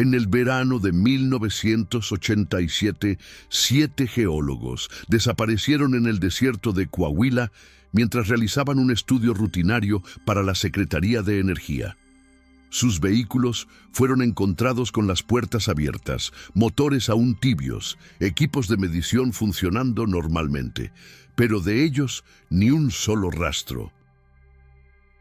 En el verano de 1987, 7 geólogos desaparecieron en el desierto de Coahuila mientras realizaban un estudio rutinario para la Secretaría de Energía. Sus vehículos fueron encontrados con las puertas abiertas, motores aún tibios, equipos de medición funcionando normalmente, pero de ellos ni un solo rastro.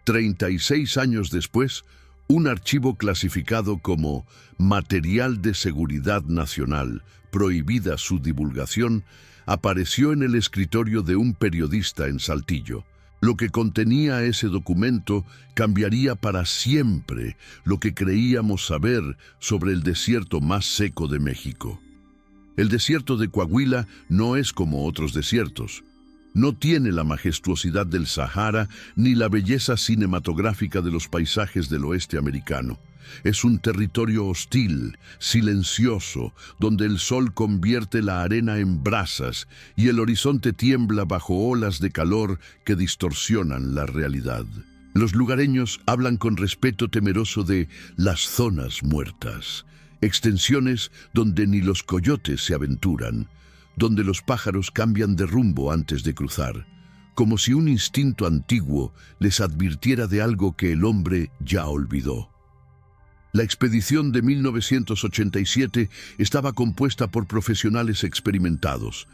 36 años después, un archivo clasificado como Material de Seguridad Nacional, prohibida su divulgación, apareció en el escritorio de un periodista en Saltillo. Lo que contenía ese documento cambiaría para siempre lo que creíamos saber sobre el desierto más seco de México. El desierto de Coahuila no es como otros desiertos. No tiene la majestuosidad del Sahara ni la belleza cinematográfica de los paisajes del oeste americano. Es un territorio hostil, silencioso, donde el sol convierte la arena en brasas y el horizonte tiembla bajo olas de calor que distorsionan la realidad. Los lugareños hablan con respeto temeroso de las zonas muertas, extensiones donde ni los coyotes se aventuran, donde los pájaros cambian de rumbo antes de cruzar, como si un instinto antiguo les advirtiera de algo que el hombre ya olvidó. La expedición de 1987 estaba compuesta por profesionales experimentados.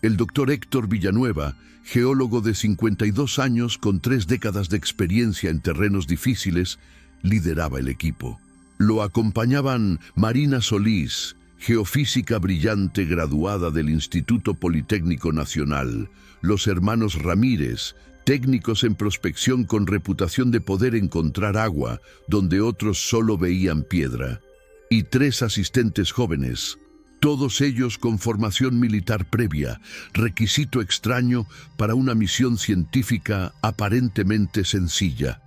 El doctor Héctor Villanueva, geólogo de 52 años con 3 décadas de experiencia en terrenos difíciles, lideraba el equipo. Lo acompañaban Marina Solís, geofísica brillante graduada del Instituto Politécnico Nacional, los hermanos Ramírez, técnicos en prospección con reputación de poder encontrar agua donde otros solo veían piedra, y 3 asistentes jóvenes, todos ellos con formación militar previa, requisito extraño para una misión científica aparentemente sencilla.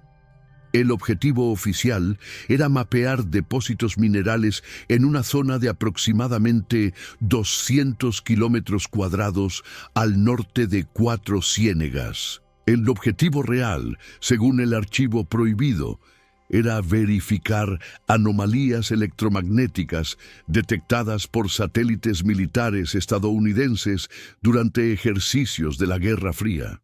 El objetivo oficial era mapear depósitos minerales en una zona de aproximadamente 200 kilómetros cuadrados al norte de 4 ciénegas. El objetivo real, según el archivo prohibido, era verificar anomalías electromagnéticas detectadas por satélites militares estadounidenses durante ejercicios de la Guerra Fría.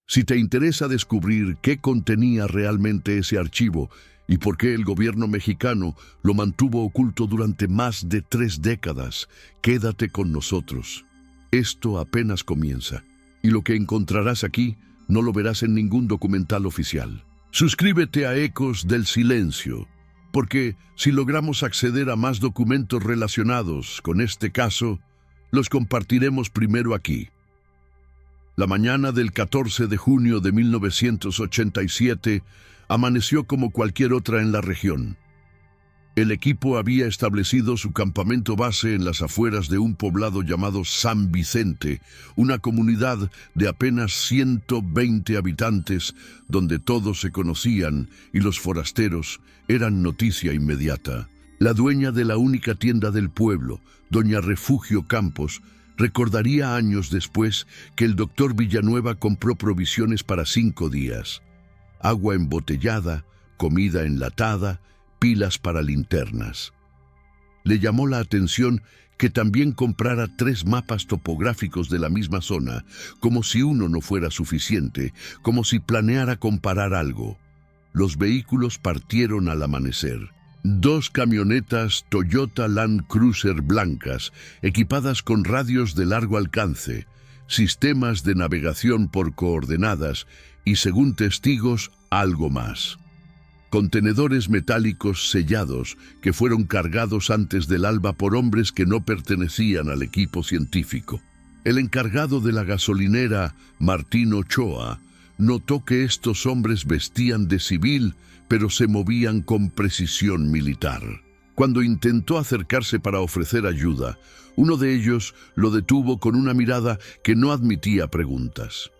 Si te interesa descubrir qué contenía realmente ese archivo y por qué el gobierno mexicano lo mantuvo oculto durante más de 3 décadas, quédate con nosotros. Esto apenas comienza, y lo que encontrarás aquí no lo verás en ningún documental oficial. Suscríbete a Ecos del Silencio, porque si logramos acceder a más documentos relacionados con este caso, los compartiremos primero aquí. La mañana del 14 de junio de 1987 amaneció como cualquier otra en la región. El equipo había establecido su campamento base en las afueras de un poblado llamado San Vicente, una comunidad de apenas 120 habitantes donde todos se conocían y los forasteros eran noticia inmediata. La dueña de la única tienda del pueblo, doña Refugio Campos, recordaría años después que el doctor Villanueva compró provisiones para 5 días. Agua embotellada, comida enlatada, pilas para linternas. Le llamó la atención que también comprara 3 mapas topográficos de la misma zona, como si uno no fuera suficiente, como si planeara comparar algo. Los vehículos partieron al amanecer. 2 camionetas Toyota Land Cruiser blancas, equipadas con radios de largo alcance, sistemas de navegación por coordenadas y, según testigos, algo más. Contenedores metálicos sellados que fueron cargados antes del alba por hombres que no pertenecían al equipo científico. El encargado de la gasolinera, Martín Ochoa, notó que estos hombres vestían de civil, pero se movían con precisión militar. Cuando intentó acercarse para ofrecer ayuda, uno de ellos lo detuvo con una mirada que no admitía preguntas.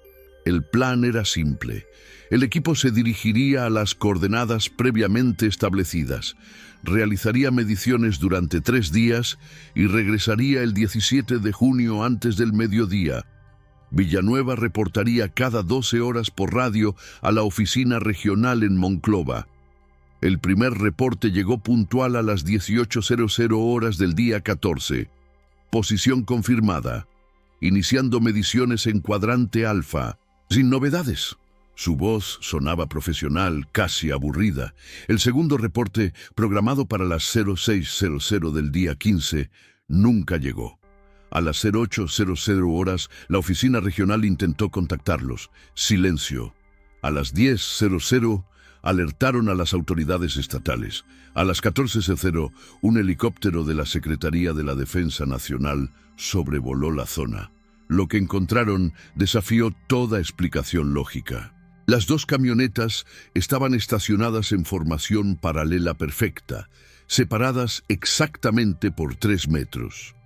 El plan era simple. El equipo se dirigiría a las coordenadas previamente establecidas, realizaría mediciones durante 3 días y regresaría el 17 de junio antes del mediodía. Villanueva reportaría cada 12 horas por radio a la oficina regional en Monclova. El primer reporte llegó puntual a las 18:00 horas del día 14. Posición confirmada. Iniciando mediciones en cuadrante alfa. Sin novedades. Su voz sonaba profesional, casi aburrida. El segundo reporte, programado para las 06:00 del día 15, nunca llegó. A las 08:00 horas, la oficina regional intentó contactarlos. Silencio. A las 10:00, alertaron a las autoridades estatales. A las 14:00, un helicóptero de la Secretaría de la Defensa Nacional sobrevoló la zona. Lo que encontraron desafió toda explicación lógica. Las dos camionetas estaban estacionadas en formación paralela perfecta, separadas exactamente por 3 metros.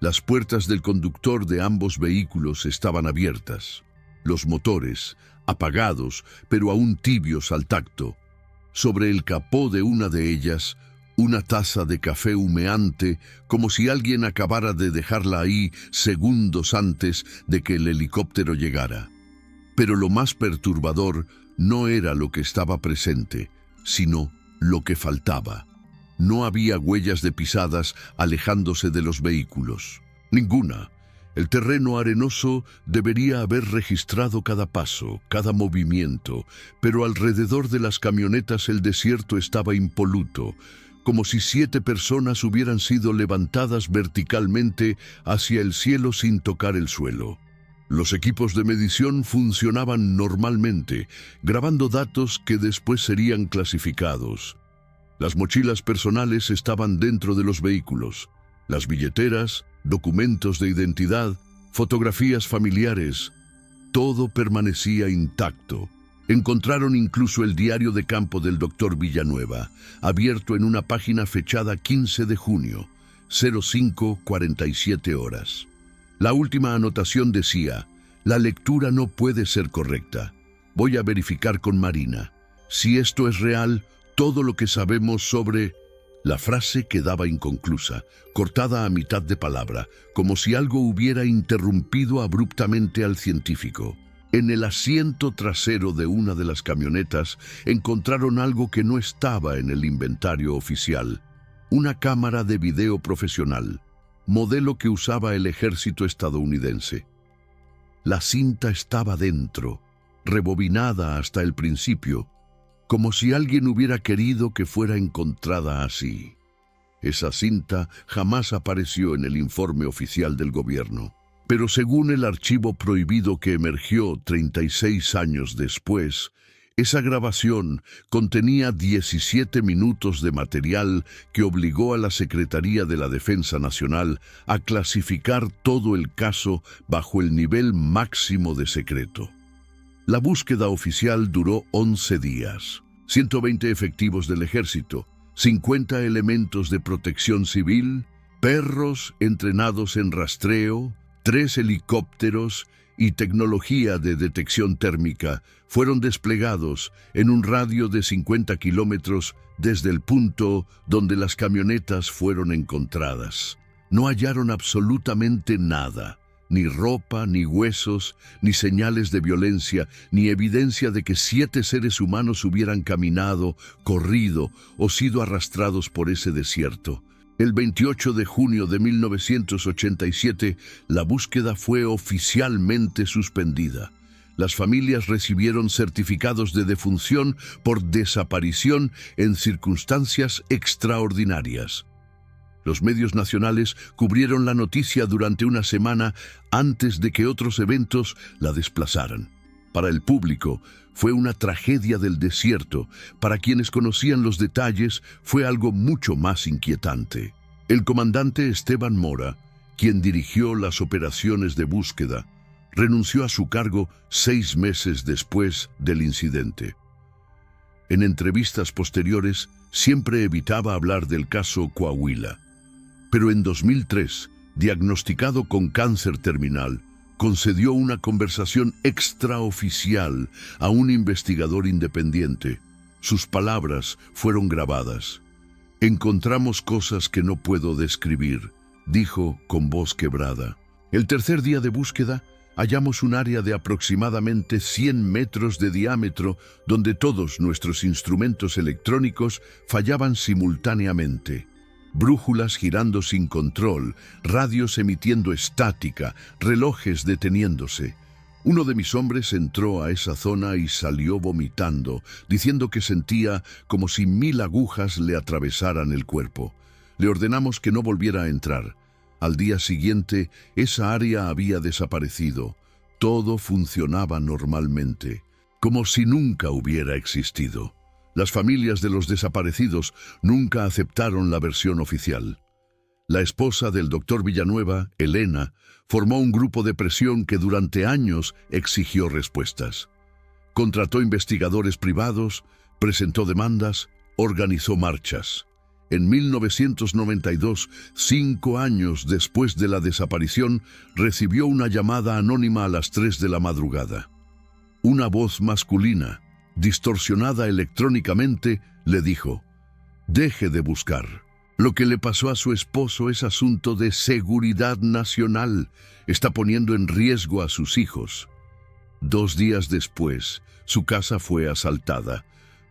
Las puertas del conductor de ambos vehículos estaban abiertas. Los motores, apagados, pero aún tibios al tacto. Sobre el capó de una de ellas, una taza de café humeante, como si alguien acabara de dejarla ahí segundos antes de que el helicóptero llegara. Pero lo más perturbador no era lo que estaba presente, sino lo que faltaba. No había huellas de pisadas alejándose de los vehículos. Ninguna. El terreno arenoso debería haber registrado cada paso, cada movimiento, pero alrededor de las camionetas el desierto estaba impoluto, como si 7 personas hubieran sido levantadas verticalmente hacia el cielo sin tocar el suelo. Los equipos de medición funcionaban normalmente, grabando datos que después serían clasificados. Las mochilas personales estaban dentro de los vehículos. Las billeteras, documentos de identidad, fotografías familiares, todo permanecía intacto. Encontraron incluso el diario de campo del doctor Villanueva, abierto en una página fechada 15 de junio, 05:47 horas. La última anotación decía: la lectura no puede ser correcta. Voy a verificar con Marina. Si esto es real, todo lo que sabemos sobre... La frase quedaba inconclusa, cortada a mitad de palabra, como si algo hubiera interrumpido abruptamente al científico. En el asiento trasero de una de las camionetas encontraron algo que no estaba en el inventario oficial: una cámara de video profesional, modelo que usaba el ejército estadounidense. La cinta estaba dentro, rebobinada hasta el principio, como si alguien hubiera querido que fuera encontrada así. Esa cinta jamás apareció en el informe oficial del gobierno, pero según el archivo prohibido que emergió 36 años después, esa grabación contenía 17 minutos de material que obligó a la Secretaría de la Defensa Nacional a clasificar todo el caso bajo el nivel máximo de secreto. La búsqueda oficial duró 11 días. 120 efectivos del ejército, 50 elementos de protección civil, perros entrenados en rastreo, 3 helicópteros y tecnología de detección térmica fueron desplegados en un radio de 50 kilómetros desde el punto donde las camionetas fueron encontradas. No hallaron absolutamente nada. Ni ropa, ni huesos, ni señales de violencia, ni evidencia de que 7 seres humanos hubieran caminado, corrido o sido arrastrados por ese desierto. El 28 de junio de 1987, la búsqueda fue oficialmente suspendida. Las familias recibieron certificados de defunción por desaparición en circunstancias extraordinarias. Los medios nacionales cubrieron la noticia durante una semana antes de que otros eventos la desplazaran. Para el público, fue una tragedia del desierto. Para quienes conocían los detalles, fue algo mucho más inquietante. El comandante Esteban Mora, quien dirigió las operaciones de búsqueda, renunció a su cargo 6 meses después del incidente. En entrevistas posteriores, siempre evitaba hablar del caso Coahuila. Pero en 2003, diagnosticado con cáncer terminal, concedió una conversación extraoficial a un investigador independiente. Sus palabras fueron grabadas. «Encontramos cosas que no puedo describir», dijo con voz quebrada. El tercer día de búsqueda, hallamos un área de aproximadamente 100 metros de diámetro donde todos nuestros instrumentos electrónicos fallaban simultáneamente. Brújulas girando sin control, radios emitiendo estática, relojes deteniéndose. Uno de mis hombres entró a esa zona y salió vomitando, diciendo que sentía como si 1000 agujas le atravesaran el cuerpo. Le ordenamos que no volviera a entrar. Al día siguiente, esa área había desaparecido. Todo funcionaba normalmente, como si nunca hubiera existido. Las familias de los desaparecidos nunca aceptaron la versión oficial. La esposa del doctor Villanueva, Elena, formó un grupo de presión que durante años exigió respuestas. Contrató investigadores privados, presentó demandas, organizó marchas. En 1992, 5 años después de la desaparición, recibió una llamada anónima a las 3 de la madrugada. Una voz masculina, distorsionada electrónicamente, le dijo: «Deje de buscar. Lo que le pasó a su esposo es asunto de seguridad nacional. Está poniendo en riesgo a sus hijos». 2 días después, su casa fue asaltada.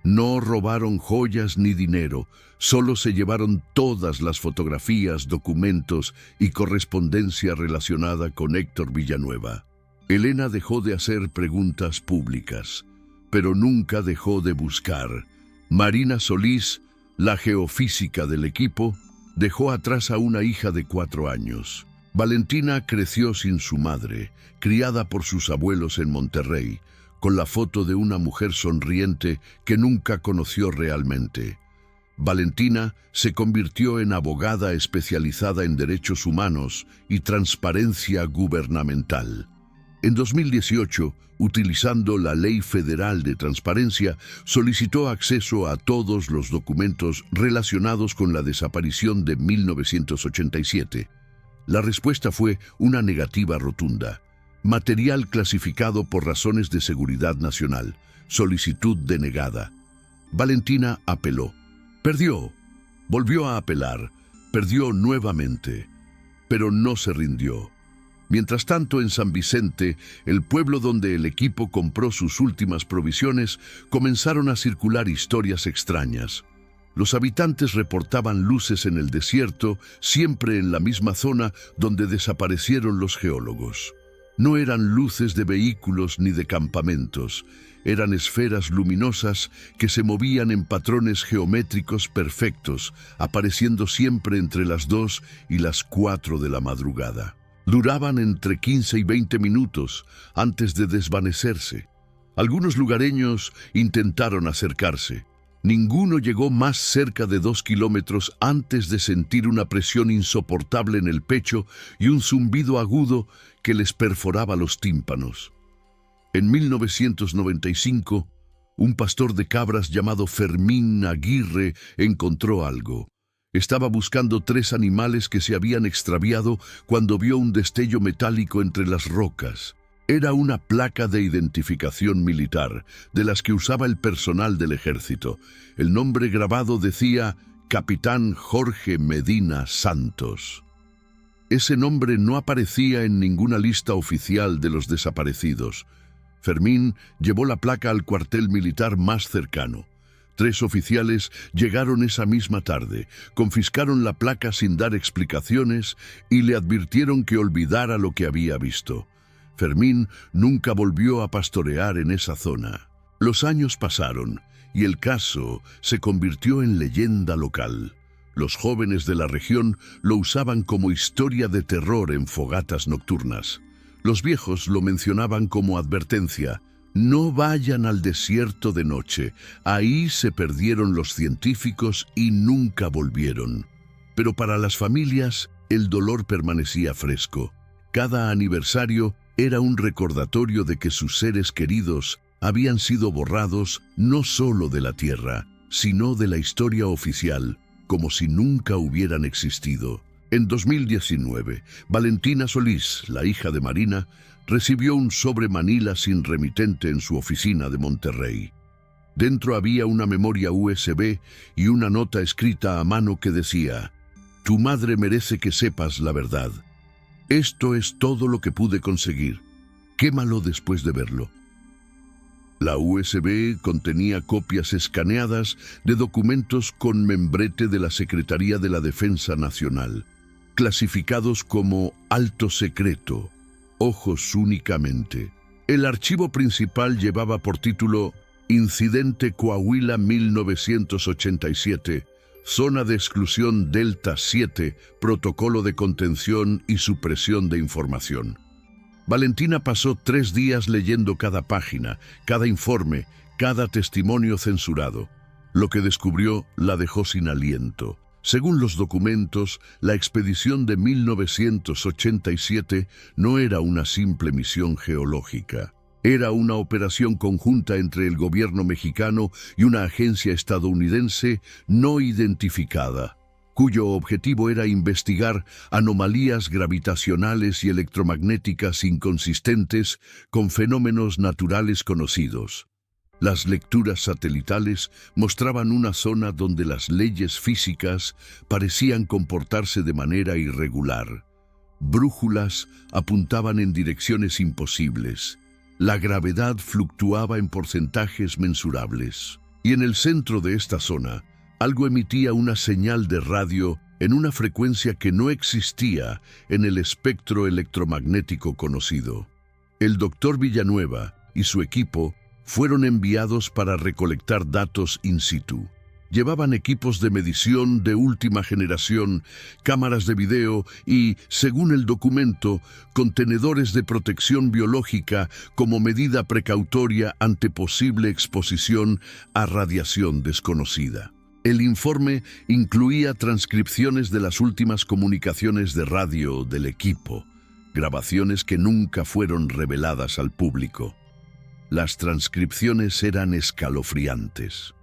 No robaron joyas ni dinero, solo se llevaron todas las fotografías, documentos y correspondencia relacionada con Héctor Villanueva. Elena dejó de hacer preguntas públicas, pero nunca dejó de buscar. Marina Solís, la geofísica del equipo, dejó atrás a una hija de 4 años. Valentina creció sin su madre, criada por sus abuelos en Monterrey, con la foto de una mujer sonriente que nunca conoció realmente. Valentina se convirtió en abogada especializada en derechos humanos y transparencia gubernamental. En 2018, utilizando la Ley Federal de Transparencia, solicitó acceso a todos los documentos relacionados con la desaparición de 1987. La respuesta fue una negativa rotunda. Material clasificado por razones de seguridad nacional. Solicitud denegada. Valentina apeló. Perdió. Volvió a apelar. Perdió nuevamente. Pero no se rindió. Mientras tanto, en San Vicente, el pueblo donde el equipo compró sus últimas provisiones, comenzaron a circular historias extrañas. Los habitantes reportaban luces en el desierto, siempre en la misma zona donde desaparecieron los geólogos. No eran luces de vehículos ni de campamentos, eran esferas luminosas que se movían en patrones geométricos perfectos, apareciendo siempre entre las 2 y las 4 de la madrugada. Duraban entre 15 y 20 minutos antes de desvanecerse. Algunos lugareños intentaron acercarse. Ninguno llegó más cerca de 2 kilómetros antes de sentir una presión insoportable en el pecho y un zumbido agudo que les perforaba los tímpanos. En 1995, un pastor de cabras llamado Fermín Aguirre encontró algo. Estaba buscando 3 animales que se habían extraviado cuando vio un destello metálico entre las rocas. Era una placa de identificación militar, de las que usaba el personal del ejército. El nombre grabado decía Capitán Jorge Medina Santos. Ese nombre no aparecía en ninguna lista oficial de los desaparecidos. Fermín llevó la placa al cuartel militar más cercano. 3 oficiales llegaron esa misma tarde, confiscaron la placa sin dar explicaciones y le advirtieron que olvidara lo que había visto. Fermín nunca volvió a pastorear en esa zona. Los años pasaron y el caso se convirtió en leyenda local. Los jóvenes de la región lo usaban como historia de terror en fogatas nocturnas. Los viejos lo mencionaban como advertencia. No vayan al desierto de noche. Ahí se perdieron los científicos y nunca volvieron. Pero para las familias, el dolor permanecía fresco. Cada aniversario era un recordatorio de que sus seres queridos habían sido borrados no solo de la tierra, sino de la historia oficial, como si nunca hubieran existido. En 2019, Valentina Solís, la hija de Marina, recibió un sobre Manila sin remitente en su oficina de Monterrey. Dentro había una memoria USB y una nota escrita a mano que decía: «Tu madre merece que sepas la verdad. Esto es todo lo que pude conseguir. Quémalo después de verlo. La USB contenía copias escaneadas de documentos con membrete de la Secretaría de la Defensa Nacional, clasificados como alto secreto, ojos únicamente. El archivo principal llevaba por título Incidente Coahuila 1987, Zona de Exclusión Delta 7, Protocolo de Contención y Supresión de Información. Valentina pasó 3 días leyendo cada página, cada informe, cada testimonio censurado. Lo que descubrió la dejó sin aliento. Según los documentos, la expedición de 1987 no era una simple misión geológica. Era una operación conjunta entre el gobierno mexicano y una agencia estadounidense no identificada, cuyo objetivo era investigar anomalías gravitacionales y electromagnéticas inconsistentes con fenómenos naturales conocidos. Las lecturas satelitales mostraban una zona donde las leyes físicas parecían comportarse de manera irregular. Brújulas apuntaban en direcciones imposibles. La gravedad fluctuaba en porcentajes mensurables. Y en el centro de esta zona, algo emitía una señal de radio en una frecuencia que no existía en el espectro electromagnético conocido. El doctor Villanueva y su equipo fueron enviados para recolectar datos in situ. Llevaban equipos de medición de última generación, cámaras de video y, según el documento, contenedores de protección biológica como medida precautoria ante posible exposición a radiación desconocida. El informe incluía transcripciones de las últimas comunicaciones de radio del equipo, grabaciones que nunca fueron reveladas al público. Las transcripciones eran escalofriantes.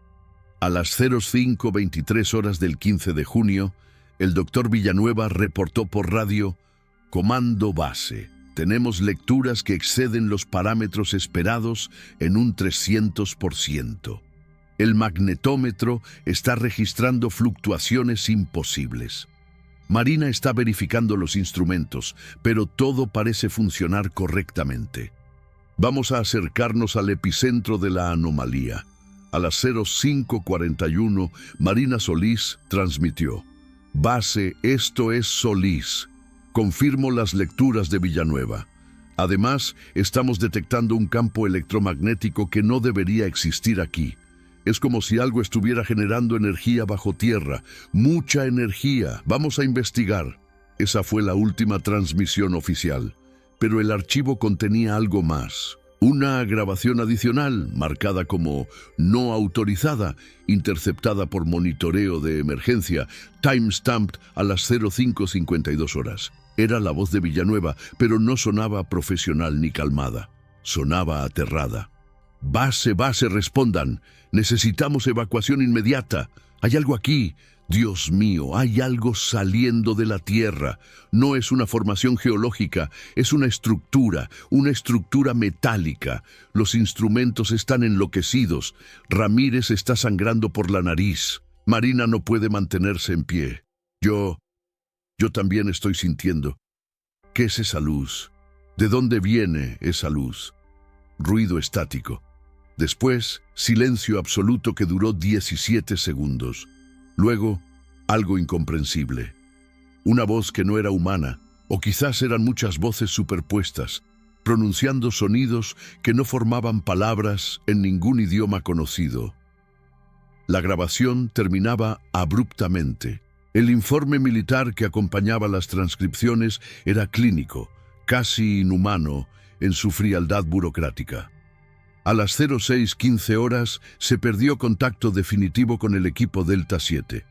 A las 05:23 horas del 15 de junio, el doctor Villanueva reportó por radio: Comando base, tenemos lecturas que exceden los parámetros esperados en un 300%. El magnetómetro está registrando fluctuaciones imposibles. Marina está verificando los instrumentos, pero todo parece funcionar correctamente. Vamos a acercarnos al epicentro de la anomalía. A las 05:41, Marina Solís transmitió: Base, esto es Solís. Confirmo las lecturas de Villanueva. Además, estamos detectando un campo electromagnético que no debería existir aquí. Es como si algo estuviera generando energía bajo tierra. Mucha energía. Vamos a investigar. Esa fue la última transmisión oficial. Pero el archivo contenía algo más. Una grabación adicional, marcada como no autorizada, interceptada por monitoreo de emergencia, timestamped a las 05:52 horas. Era la voz de Villanueva, pero no sonaba profesional ni calmada. Sonaba aterrada. Base, respondan. Necesitamos evacuación inmediata. Hay algo aquí. Dios mío, hay algo saliendo de la Tierra. No es una formación geológica, es una estructura metálica. Los instrumentos están enloquecidos. Ramírez está sangrando por la nariz. Marina no puede mantenerse en pie. Yo también estoy sintiendo. ¿Qué es esa luz? ¿De dónde viene esa luz? Ruido estático. Después, silencio absoluto que duró 17 segundos. Luego, algo incomprensible. Una voz que no era humana, o quizás eran muchas voces superpuestas, pronunciando sonidos que no formaban palabras en ningún idioma conocido. La grabación terminaba abruptamente. El informe militar que acompañaba las transcripciones era clínico, casi inhumano en su frialdad burocrática. A las 06:15 horas se perdió contacto definitivo con el equipo Delta 7.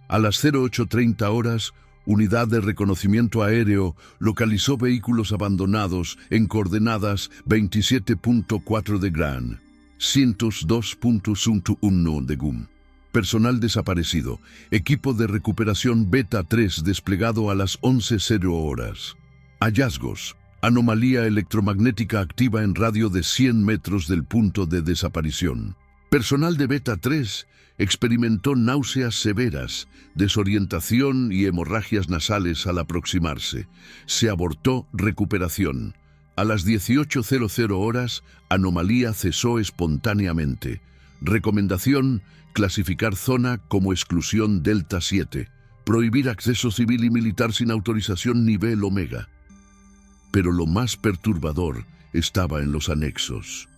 A las 08:30 horas, Unidad de Reconocimiento Aéreo localizó vehículos abandonados en coordenadas 27.4 de Gran, 102.1 de GUM. Personal desaparecido. Equipo de recuperación Beta 3 desplegado a las 11:00 horas. Hallazgos. Anomalía electromagnética activa en radio de 100 metros del punto de desaparición. Personal de Beta 3 experimentó náuseas severas, desorientación y hemorragias nasales al aproximarse. Se abortó recuperación. A las 18:00 horas, anomalía cesó espontáneamente. Recomendación: clasificar zona como exclusión Delta 7. Prohibir acceso civil y militar sin autorización nivel Omega. Pero lo más perturbador estaba en los anexos.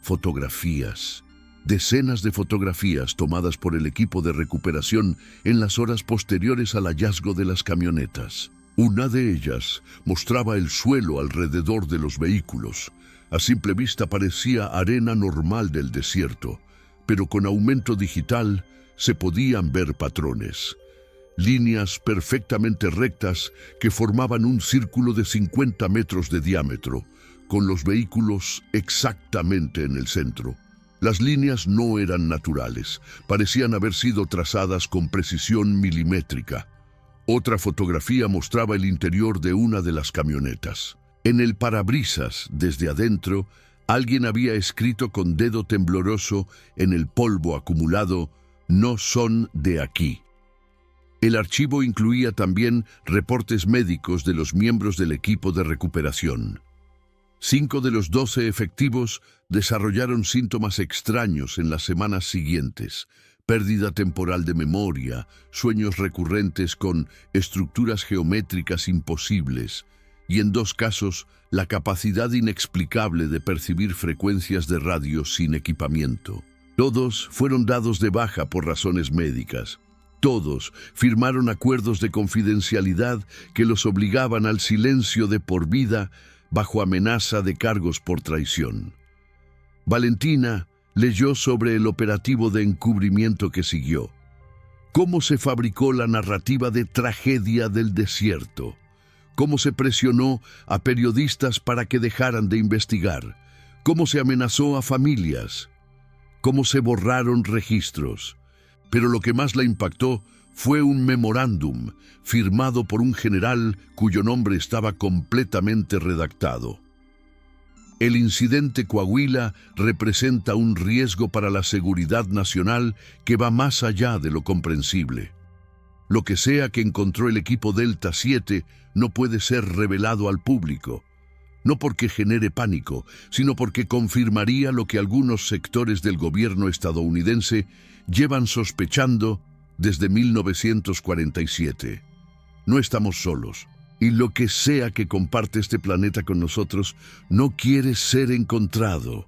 Fotografías. Decenas de fotografías tomadas por el equipo de recuperación en las horas posteriores al hallazgo de las camionetas. Una de ellas mostraba el suelo alrededor de los vehículos. A simple vista parecía arena normal del desierto, pero con aumento digital se podían ver patrones. Líneas perfectamente rectas que formaban un círculo de 50 metros de diámetro, con los vehículos exactamente en el centro. Las líneas no eran naturales, parecían haber sido trazadas con precisión milimétrica. Otra fotografía mostraba el interior de una de las camionetas. En el parabrisas, desde adentro, alguien había escrito con dedo tembloroso en el polvo acumulado: "No son de aquí". El archivo incluía también reportes médicos de los miembros del equipo de recuperación. 5 de los 12 efectivos desarrollaron síntomas extraños en las semanas siguientes: pérdida temporal de memoria, sueños recurrentes con estructuras geométricas imposibles, y en 2 casos, la capacidad inexplicable de percibir frecuencias de radio sin equipamiento. Todos fueron dados de baja por razones médicas. Todos firmaron acuerdos de confidencialidad que los obligaban al silencio de por vida bajo amenaza de cargos por traición. Valentina leyó sobre el operativo de encubrimiento que siguió. Cómo se fabricó la narrativa de tragedia del desierto. Cómo se presionó a periodistas para que dejaran de investigar. Cómo se amenazó a familias. Cómo se borraron registros. Pero lo que más la impactó fue un memorándum firmado por un general cuyo nombre estaba completamente redactado. El incidente Coahuila representa un riesgo para la seguridad nacional que va más allá de lo comprensible. Lo que sea que encontró el equipo Delta 7 no puede ser revelado al público, no porque genere pánico, sino porque confirmaría lo que algunos sectores del gobierno estadounidense llevan sospechando desde 1947. No estamos solos, y lo que sea que comparte este planeta con nosotros no quiere ser encontrado.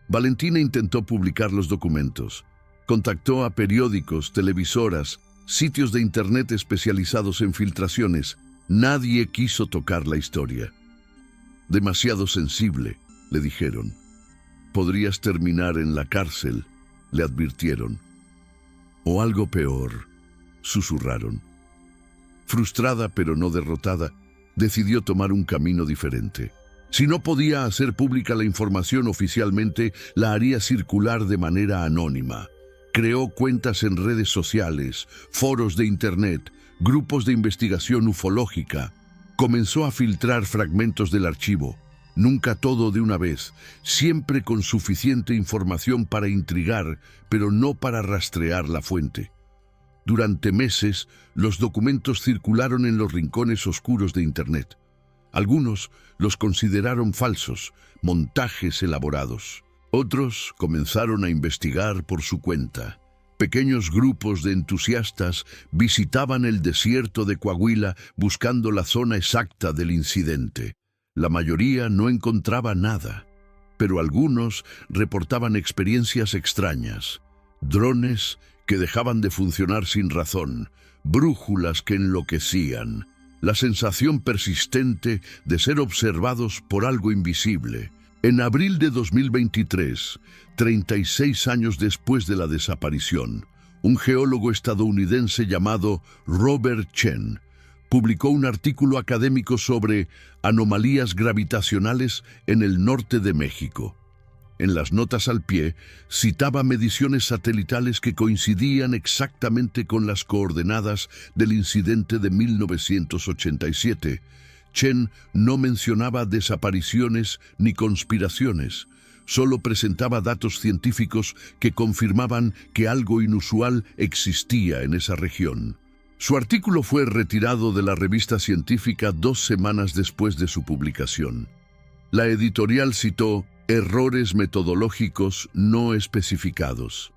Valentina intentó publicar los documentos. Contactó a periódicos, televisoras, sitios de internet especializados en filtraciones. Nadie quiso tocar la historia. Demasiado sensible, le dijeron. Podrías terminar en la cárcel, le advirtieron. O algo peor, susurraron. Frustrada pero no derrotada, decidió tomar un camino diferente. Si no podía hacer pública la información oficialmente, la haría circular de manera anónima. Creó cuentas en redes sociales, foros de internet, grupos de investigación ufológica. Comenzó a filtrar fragmentos del archivo. Nunca todo de una vez, siempre con suficiente información para intrigar, pero no para rastrear la fuente. Durante meses, los documentos circularon en los rincones oscuros de Internet. Algunos los consideraron falsos, montajes elaborados. Otros comenzaron a investigar por su cuenta. Pequeños grupos de entusiastas visitaban el desierto de Coahuila buscando la zona exacta del incidente. La mayoría no encontraba nada, pero algunos reportaban experiencias extrañas. Drones que dejaban de funcionar sin razón, brújulas que enloquecían, la sensación persistente de ser observados por algo invisible. En abril de 2023, 36 años después de la desaparición, un geólogo estadounidense llamado Robert Chen publicó un artículo académico sobre anomalías gravitacionales en el norte de México. En las notas al pie, citaba mediciones satelitales que coincidían exactamente con las coordenadas del incidente de 1987. Chen no mencionaba desapariciones ni conspiraciones, solo presentaba datos científicos que confirmaban que algo inusual existía en esa región. Su artículo fue retirado de la revista científica 2 semanas después de su publicación. La editorial citó errores metodológicos no especificados.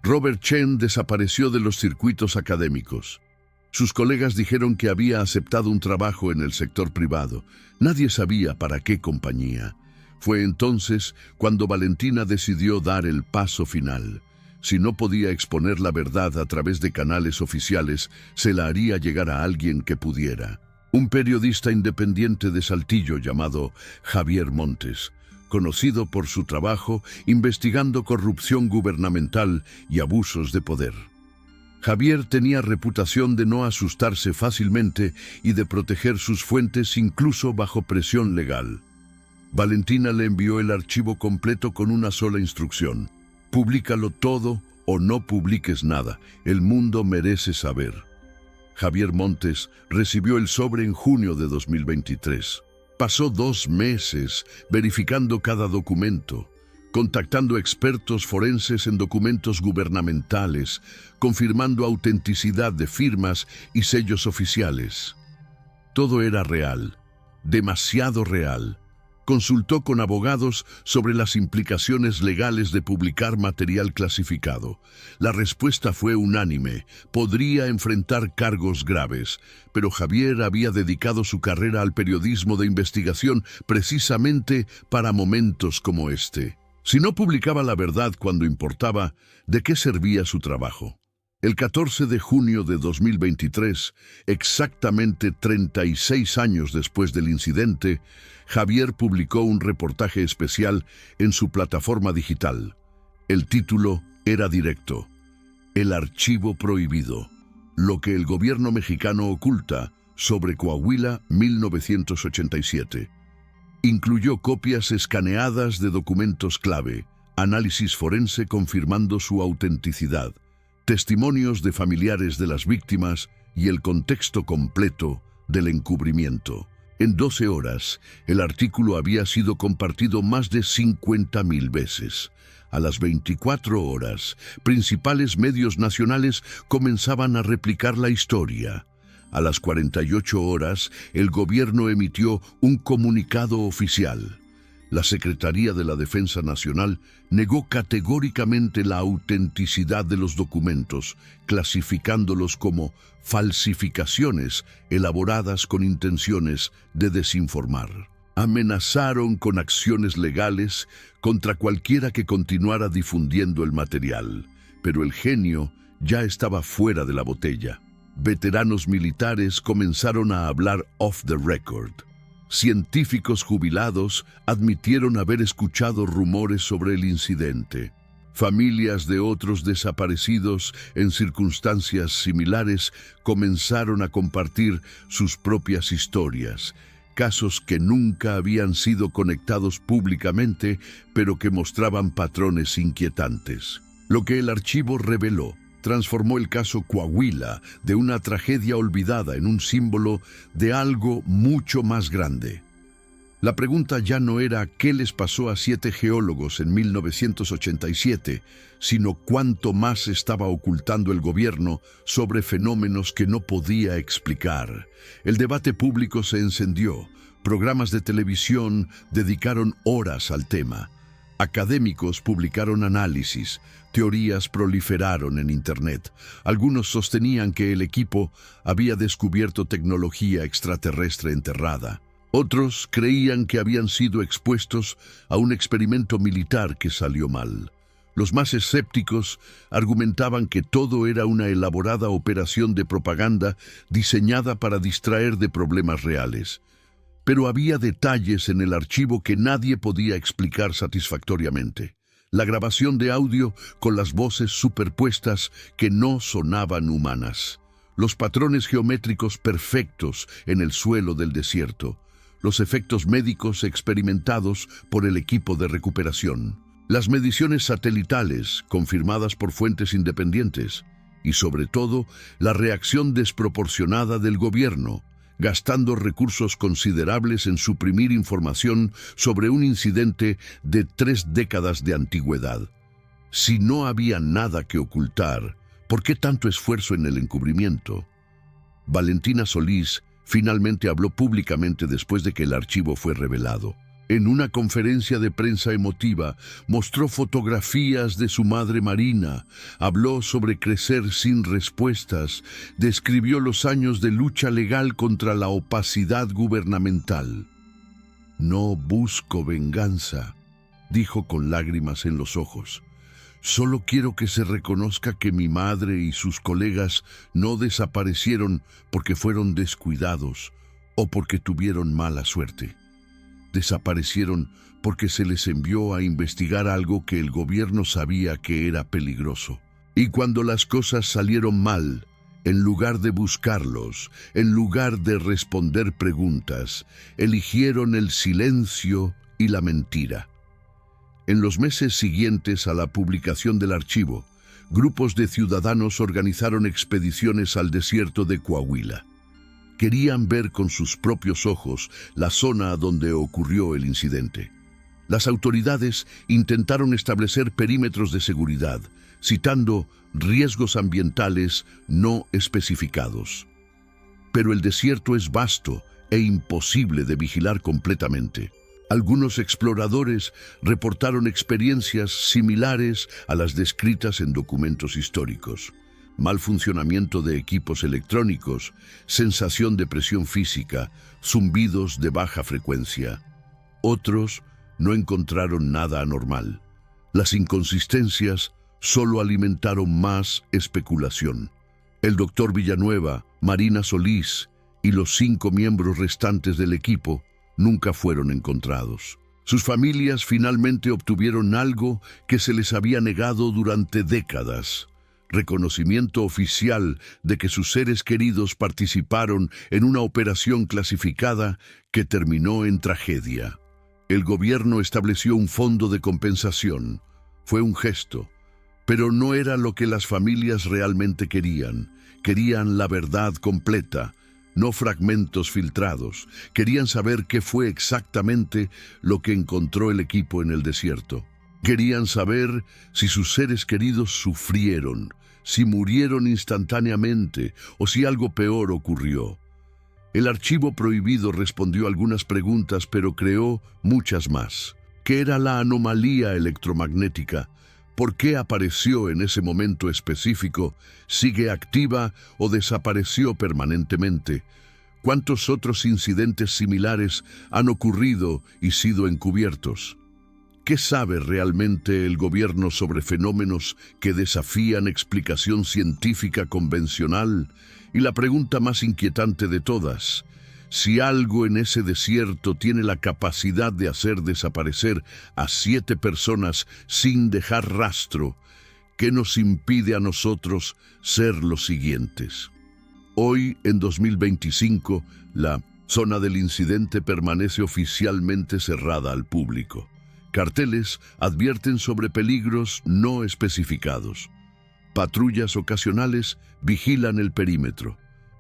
Robert Chen desapareció de los circuitos académicos. Sus colegas dijeron que había aceptado un trabajo en el sector privado. Nadie sabía para qué compañía. Fue entonces cuando Valentina decidió dar el paso final. Si no podía exponer la verdad a través de canales oficiales, se la haría llegar a alguien que pudiera. Un periodista independiente de Saltillo llamado Javier Montes, conocido por su trabajo investigando corrupción gubernamental y abusos de poder. Javier tenía reputación de no asustarse fácilmente y de proteger sus fuentes incluso bajo presión legal. Valentina le envió el archivo completo con una sola instrucción: públicalo todo o no publiques nada, el mundo merece saber. Javier Montes recibió el sobre en junio de 2023. Pasó 2 meses verificando cada documento, contactando expertos forenses en documentos gubernamentales, confirmando autenticidad de firmas y sellos oficiales. Todo era real, demasiado real. Consultó con abogados sobre las implicaciones legales de publicar material clasificado. La respuesta fue unánime: podría enfrentar cargos graves, pero Javier había dedicado su carrera al periodismo de investigación precisamente para momentos como este. Si no publicaba la verdad cuando importaba, ¿de qué servía su trabajo? El 14 de junio de 2023, exactamente 36 años después del incidente, Javier publicó un reportaje especial en su plataforma digital. El título era directo: El archivo prohibido, lo que el gobierno mexicano oculta sobre Coahuila 1987. Incluyó copias escaneadas de documentos clave, análisis forense confirmando su autenticidad, testimonios de familiares de las víctimas y el contexto completo del encubrimiento. En 12 horas, el artículo había sido compartido más de 50,000 veces. A las 24 horas, principales medios nacionales comenzaban a replicar la historia. A las 48 horas, el gobierno emitió un comunicado oficial. La Secretaría de la Defensa Nacional negó categóricamente la autenticidad de los documentos, clasificándolos como falsificaciones elaboradas con intenciones de desinformar. Amenazaron con acciones legales contra cualquiera que continuara difundiendo el material, pero el genio ya estaba fuera de la botella. Veteranos militares comenzaron a hablar off the record. Científicos jubilados admitieron haber escuchado rumores sobre el incidente. Familias de otros desaparecidos en circunstancias similares comenzaron a compartir sus propias historias, casos que nunca habían sido conectados públicamente, pero que mostraban patrones inquietantes. Lo que el archivo reveló transformó el caso Coahuila de una tragedia olvidada en un símbolo de algo mucho más grande. La pregunta ya no era qué les pasó a 7 geólogos en 1987, sino cuánto más estaba ocultando el gobierno sobre fenómenos que no podía explicar. El debate público se encendió. Programas de televisión dedicaron horas al tema. Académicos publicaron análisis. Teorías proliferaron en Internet. Algunos sostenían que el equipo había descubierto tecnología extraterrestre enterrada. Otros creían que habían sido expuestos a un experimento militar que salió mal. Los más escépticos argumentaban que todo era una elaborada operación de propaganda diseñada para distraer de problemas reales. Pero había detalles en el archivo que nadie podía explicar satisfactoriamente. La grabación de audio con las voces superpuestas que no sonaban humanas. Los patrones geométricos perfectos en el suelo del desierto. Los efectos médicos experimentados por el equipo de recuperación. Las mediciones satelitales confirmadas por fuentes independientes. Y sobre todo, la reacción desproporcionada del gobierno, gastando recursos considerables en suprimir información sobre un incidente de 3 décadas de antigüedad. Si no había nada que ocultar, ¿por qué tanto esfuerzo en el encubrimiento? Valentina Solís finalmente habló públicamente después de que el archivo fue revelado. En una conferencia de prensa emotiva, mostró fotografías de su madre Marina, habló sobre crecer sin respuestas, describió los años de lucha legal contra la opacidad gubernamental. «No busco venganza», dijo con lágrimas en los ojos. «Solo quiero que se reconozca que mi madre y sus colegas no desaparecieron porque fueron descuidados o porque tuvieron mala suerte. Desaparecieron porque se les envió a investigar algo que el gobierno sabía que era peligroso. Y cuando las cosas salieron mal, en lugar de buscarlos, en lugar de responder preguntas, eligieron el silencio y la mentira». En los meses siguientes a la publicación del archivo, grupos de ciudadanos organizaron expediciones al desierto de Coahuila. Querían ver con sus propios ojos la zona donde ocurrió el incidente. Las autoridades intentaron establecer perímetros de seguridad, citando riesgos ambientales no especificados. Pero el desierto es vasto e imposible de vigilar completamente. Algunos exploradores reportaron experiencias similares a las descritas en documentos históricos. Mal funcionamiento de equipos electrónicos, sensación de presión física, zumbidos de baja frecuencia. Otros no encontraron nada anormal. Las inconsistencias solo alimentaron más especulación. El doctor Villanueva, Marina Solís y los 5 miembros restantes del equipo nunca fueron encontrados. Sus familias finalmente obtuvieron algo que se les había negado durante décadas: reconocimiento oficial de que sus seres queridos participaron en una operación clasificada que terminó en tragedia. El gobierno estableció un fondo de compensación. Fue un gesto, pero no era lo que las familias realmente querían. Querían la verdad completa, no fragmentos filtrados. Querían saber qué fue exactamente lo que encontró el equipo en el desierto. Querían saber si sus seres queridos sufrieron, si murieron instantáneamente o si algo peor ocurrió. El archivo prohibido respondió algunas preguntas, pero creó muchas más. ¿Qué era la anomalía electromagnética? ¿Por qué apareció en ese momento específico? ¿Sigue activa o desapareció permanentemente? ¿Cuántos otros incidentes similares han ocurrido y sido encubiertos? ¿Qué sabe realmente el gobierno sobre fenómenos que desafían explicación científica convencional? Y la pregunta más inquietante de todas: si algo en ese desierto tiene la capacidad de hacer desaparecer a 7 personas sin dejar rastro, ¿qué nos impide a nosotros ser los siguientes? Hoy, en 2025, la zona del incidente permanece oficialmente cerrada al público. Carteles advierten sobre peligros no especificados. Patrullas ocasionales vigilan el perímetro.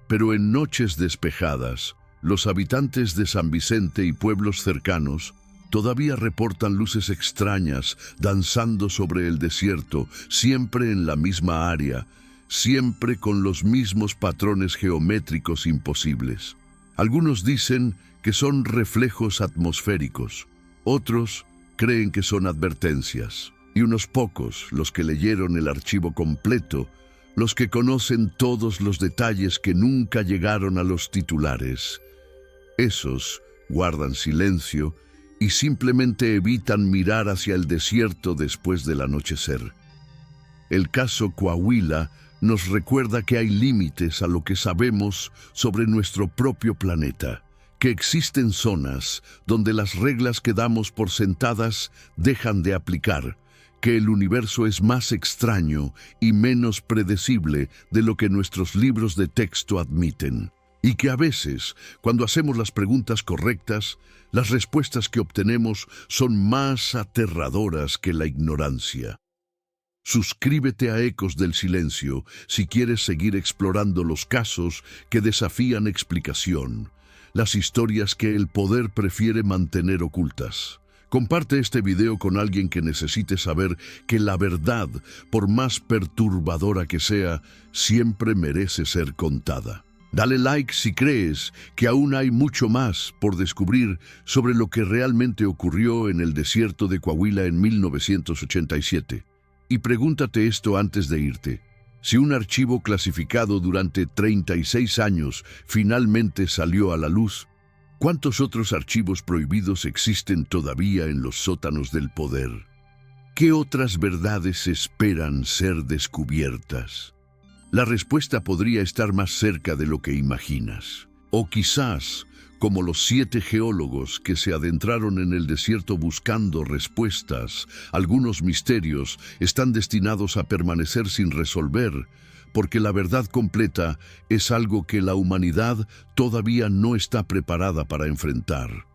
Pero en noches despejadas, los habitantes de San Vicente y pueblos cercanos todavía reportan luces extrañas danzando sobre el desierto, siempre en la misma área, siempre con los mismos patrones geométricos imposibles. Algunos dicen que son reflejos atmosféricos, otros creen que son advertencias, y unos pocos, los que leyeron el archivo completo, los que conocen todos los detalles que nunca llegaron a los titulares. Esos guardan silencio y simplemente evitan mirar hacia el desierto después del anochecer. El caso Coahuila nos recuerda que hay límites a lo que sabemos sobre nuestro propio planeta, que existen zonas donde las reglas que damos por sentadas dejan de aplicar, que el universo es más extraño y menos predecible de lo que nuestros libros de texto admiten. Y que a veces, cuando hacemos las preguntas correctas, las respuestas que obtenemos son más aterradoras que la ignorancia. Suscríbete a Ecos del Silencio si quieres seguir explorando los casos que desafían explicación, las historias que el poder prefiere mantener ocultas. Comparte este video con alguien que necesite saber que la verdad, por más perturbadora que sea, siempre merece ser contada. Dale like si crees que aún hay mucho más por descubrir sobre lo que realmente ocurrió en el desierto de Coahuila en 1987. Y pregúntate esto antes de irte. Si un archivo clasificado durante 36 años finalmente salió a la luz, ¿cuántos otros archivos prohibidos existen todavía en los sótanos del poder? ¿Qué otras verdades esperan ser descubiertas? La respuesta podría estar más cerca de lo que imaginas. O quizás, como los 7 geólogos que se adentraron en el desierto buscando respuestas, algunos misterios están destinados a permanecer sin resolver, porque la verdad completa es algo que la humanidad todavía no está preparada para enfrentar.